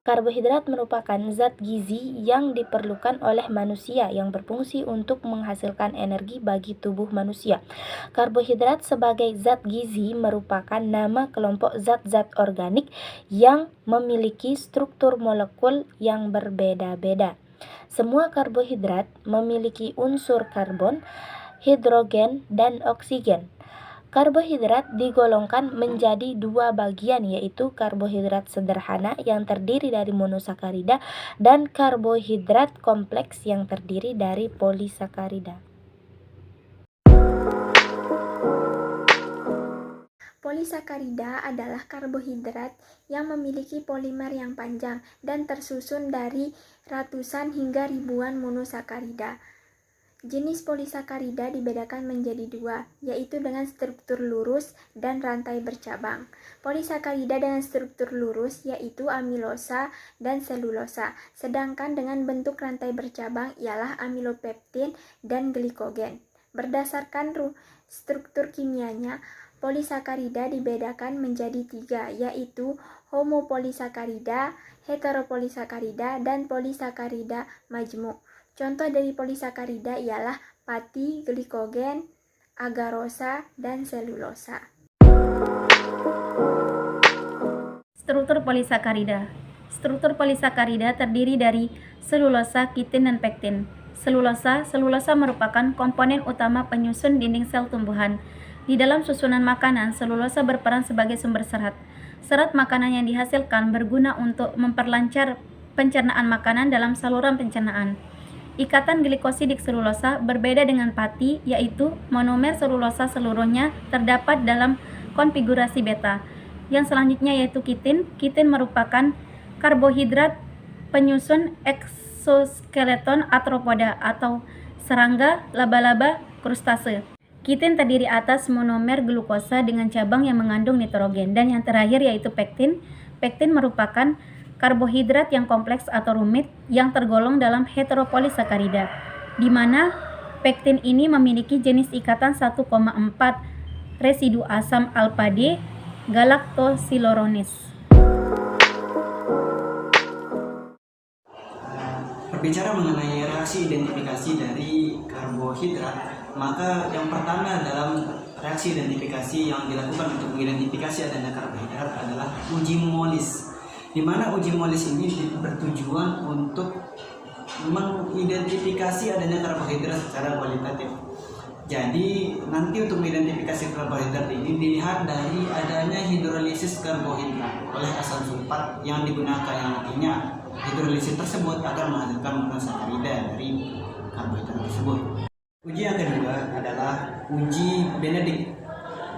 Karbohidrat merupakan zat gizi yang diperlukan oleh manusia yang berfungsi untuk menghasilkan energi bagi tubuh manusia. Karbohidrat sebagai zat gizi merupakan nama kelompok zat-zat organik yang memiliki struktur molekul yang berbeda-beda. Semua karbohidrat memiliki unsur karbon, hidrogen, dan oksigen. Karbohidrat digolongkan menjadi dua bagian, yaitu karbohidrat sederhana yang terdiri dari monosakarida dan karbohidrat kompleks yang terdiri dari polisakarida. Polisakarida adalah karbohidrat yang memiliki polimer yang panjang dan tersusun dari ratusan hingga ribuan monosakarida. Jenis polisakarida dibedakan menjadi dua, yaitu dengan struktur lurus dan rantai bercabang. Polisakarida dengan struktur lurus yaitu amilosa dan selulosa, sedangkan dengan bentuk rantai bercabang ialah amilopeptin dan glikogen. Berdasarkan struktur kimianya, polisakarida dibedakan menjadi tiga, yaitu homopolisakarida, heteropolisakarida, dan polisakarida majmuk. Contoh dari polisakarida ialah pati, glikogen, agarosa, dan selulosa. Struktur polisakarida. Struktur polisakarida terdiri dari selulosa, kitin, dan pektin. Selulosa merupakan komponen utama penyusun dinding sel tumbuhan. Di dalam susunan makanan, selulosa berperan sebagai sumber serat. Serat makanan yang dihasilkan berguna untuk memperlancar pencernaan makanan dalam saluran pencernaan. Ikatan glikosidik selulosa berbeda dengan pati, yaitu monomer selulosa seluruhnya terdapat dalam konfigurasi beta. Yang selanjutnya yaitu kitin. Kitin merupakan karbohidrat penyusun eksoskeleton arthropoda atau serangga, laba-laba, krustase. Kitin terdiri atas monomer glukosa dengan cabang yang mengandung nitrogen. Dan yang terakhir yaitu pektin. Pektin merupakan karbohidrat yang kompleks atau rumit yang tergolong dalam heteropolisakarida, di mana pektin ini memiliki jenis ikatan 1,4 residu asam alpha-D galactosiluronis. Berbicara mengenai reaksi identifikasi dari karbohidrat, maka yang pertama dalam reaksi identifikasi yang dilakukan untuk mengidentifikasi adanya karbohidrat adalah uji molis, di mana uji molis ini bertujuan untuk mengidentifikasi adanya karbohidrat secara kualitatif. Jadi nanti untuk mengidentifikasi karbohidrat ini dilihat dari adanya hidrolisis karbohidrat oleh asam sulfat yang digunakan, yang nantinya hidrolisis tersebut akan menghasilkan monosakarida dari karbohidrat tersebut. Uji yang kedua adalah uji Benedict.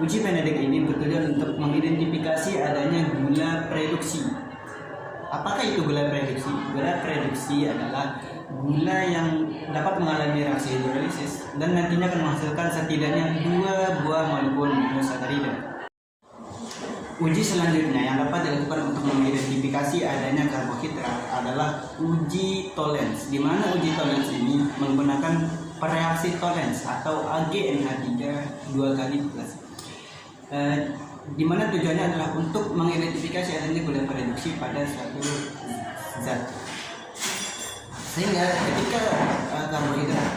Uji Benedict ini bertujuan untuk mengidentifikasi adanya gula reduksi. Apakah itu gula reduksi? Gula reduksi adalah gula yang dapat mengalami reaksi hidrolisis dan nantinya akan menghasilkan setidaknya 2 buah molekul monosakarida. Uji selanjutnya yang dapat dilakukan untuk mengidentifikasi adanya karbohidrat adalah uji Tollens, di mana uji Tollens ini menggunakan pereaksi Tollens atau AgNH3 2 kali plus. Di mana tujuannya adalah untuk mengidentifikasi adanya gula reduksi pada suatu zat. Sehingga ketika karbohidrat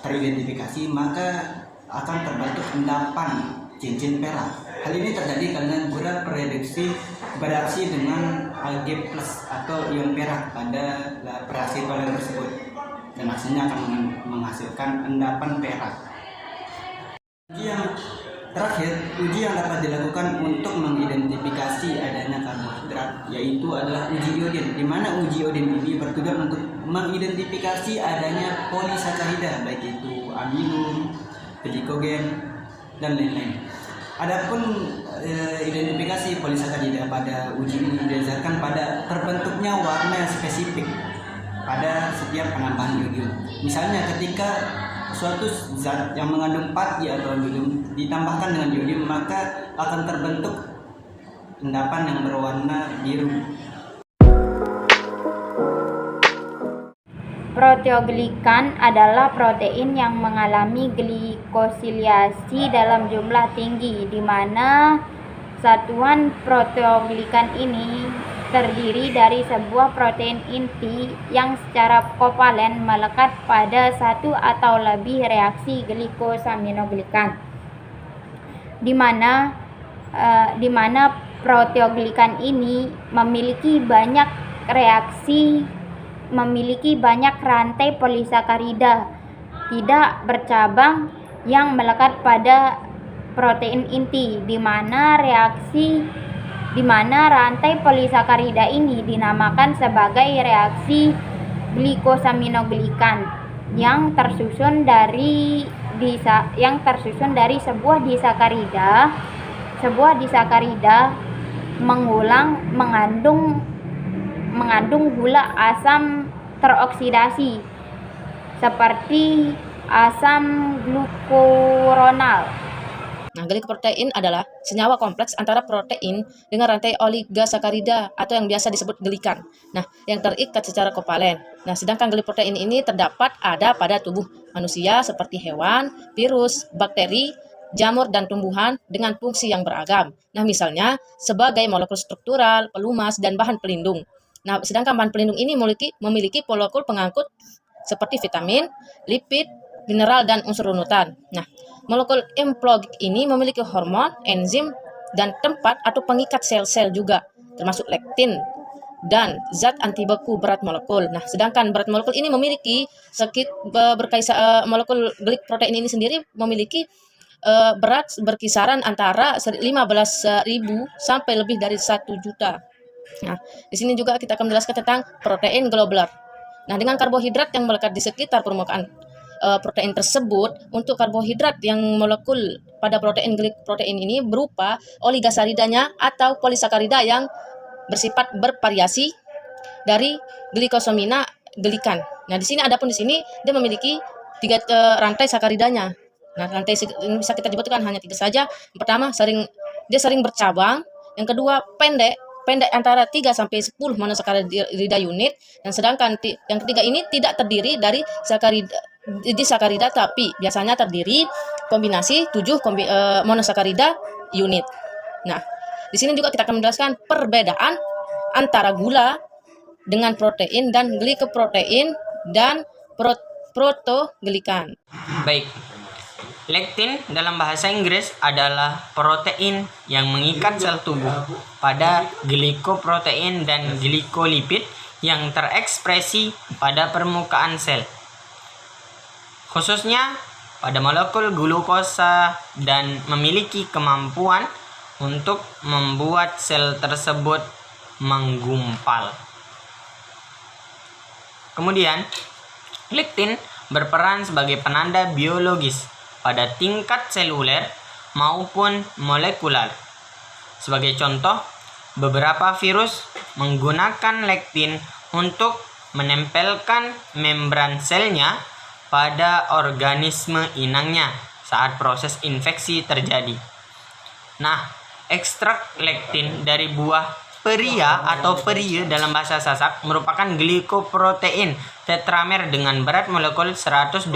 teridentifikasi, maka akan terbentuk endapan cincin perak. Hal ini terjadi karena gula reduksi bereaksi dengan Ag+ atau ion perak pada reaksi Tollens tersebut, dan hasilnya akan menghasilkan endapan perak. Uji yang terakhir, uji yang dapat dilakukan untuk mengidentifikasi adanya karbohidrat yaitu adalah uji iodin, di mana uji iodin ini bertujuan untuk mengidentifikasi adanya polisakarida, baik itu amilum, glikogen, dan lain-lain. Adapun identifikasi polisakarida pada uji ini didasarkan pada terbentuknya warna yang spesifik pada setiap penambahan iodium. Misalnya ketika suatu zat yang mengandung pati atau amilum ditambahkan dengan iodium, maka akan terbentuk endapan yang berwarna biru. Proteoglikan adalah protein yang mengalami glikosilasi dalam jumlah tinggi, di mana satuan proteoglikan ini terdiri dari sebuah protein inti yang secara kovalen melekat pada satu atau lebih reaksi glikosaminoglikan, di mana proteoglikan ini memiliki banyak rantai polisakarida tidak bercabang yang melekat pada protein inti, di mana rantai polisakarida ini dinamakan sebagai reaksi glikosaminoglikan yang tersusun dari sebuah disakarida mengandung gula asam teroksidasi seperti asam glukuronal. Nah, glikoprotein adalah senyawa kompleks antara protein dengan rantai oligosakarida atau yang biasa disebut glikan. Nah, yang terikat secara kovalen. Nah, sedangkan glikoprotein ini ada pada tubuh manusia seperti hewan, virus, bakteri, jamur, dan tumbuhan dengan fungsi yang beragam. Nah, misalnya sebagai molekul struktural, pelumas, dan bahan pelindung. Nah, sedangkan bahan pelindung ini memiliki molekul pengangkut seperti vitamin, lipid, mineral, dan unsur runutan. Nah, molekul implogik ini memiliki hormon, enzim, dan tempat atau pengikat sel-sel juga, termasuk lektin dan zat antibeku berat molekul. Nah, sedangkan berat molekul ini memiliki molekul glikoprotein ini sendiri memiliki berat berkisaran antara 15.000 sampai lebih dari 1 juta. Nah, di sini juga kita akan menjelaskan tentang protein globular. Nah, dengan karbohidrat yang melekat di sekitar permukaan protein tersebut, untuk karbohidrat yang molekul pada protein glikoprotein ini berupa oligosaridanya atau polisakarida yang bersifat bervariasi dari glikosamina glikan. Nah, di sini dia memiliki 3 rantai sakaridanya. Nah, rantai ini bisa kita sebutkan hanya 3 saja. Yang pertama, dia sering bercabang. Yang kedua, pendek antara 3 sampai 10 monosakarida unit, dan sedangkan yang ketiga ini tidak terdiri dari disakarida, tapi biasanya terdiri kombinasi 7 monosakarida unit. Nah, di sini juga kita akan menjelaskan perbedaan antara gula dengan protein dan glikoprotein dan protoglikan. Baik. Lektin dalam bahasa Inggris adalah protein yang mengikat sel tubuh pada glikoprotein dan glikolipid yang terekspresi pada permukaan sel, khususnya pada molekul glukosa, dan memiliki kemampuan untuk membuat sel tersebut menggumpal. Kemudian, lektin berperan sebagai penanda biologis pada tingkat seluler maupun molekular. Sebagai contoh, beberapa virus menggunakan lektin untuk menempelkan membran selnya pada organisme inangnya saat proses infeksi terjadi. Nah, ekstrak lektin dari buah peria atau perie dalam bahasa Sasak merupakan glikoprotein tetramer dengan berat molekul 120.000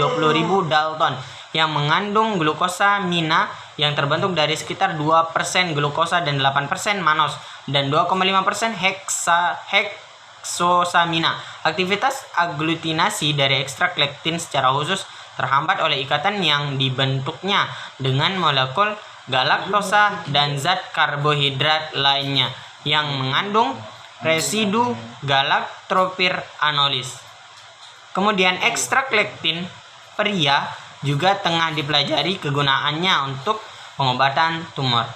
Dalton yang mengandung glukosamina yang terbentuk dari sekitar 2% glukosa dan 8% manos dan 2,5% heksosamina. Aktivitas aglutinasi dari ekstrak lektin secara khusus terhambat oleh ikatan yang dibentuknya dengan molekul galaktosa dan zat karbohidrat lainnya yang mengandung residu galaktropir anolis. Kemudian ekstrak lektin peria juga tengah dipelajari kegunaannya untuk pengobatan tumor.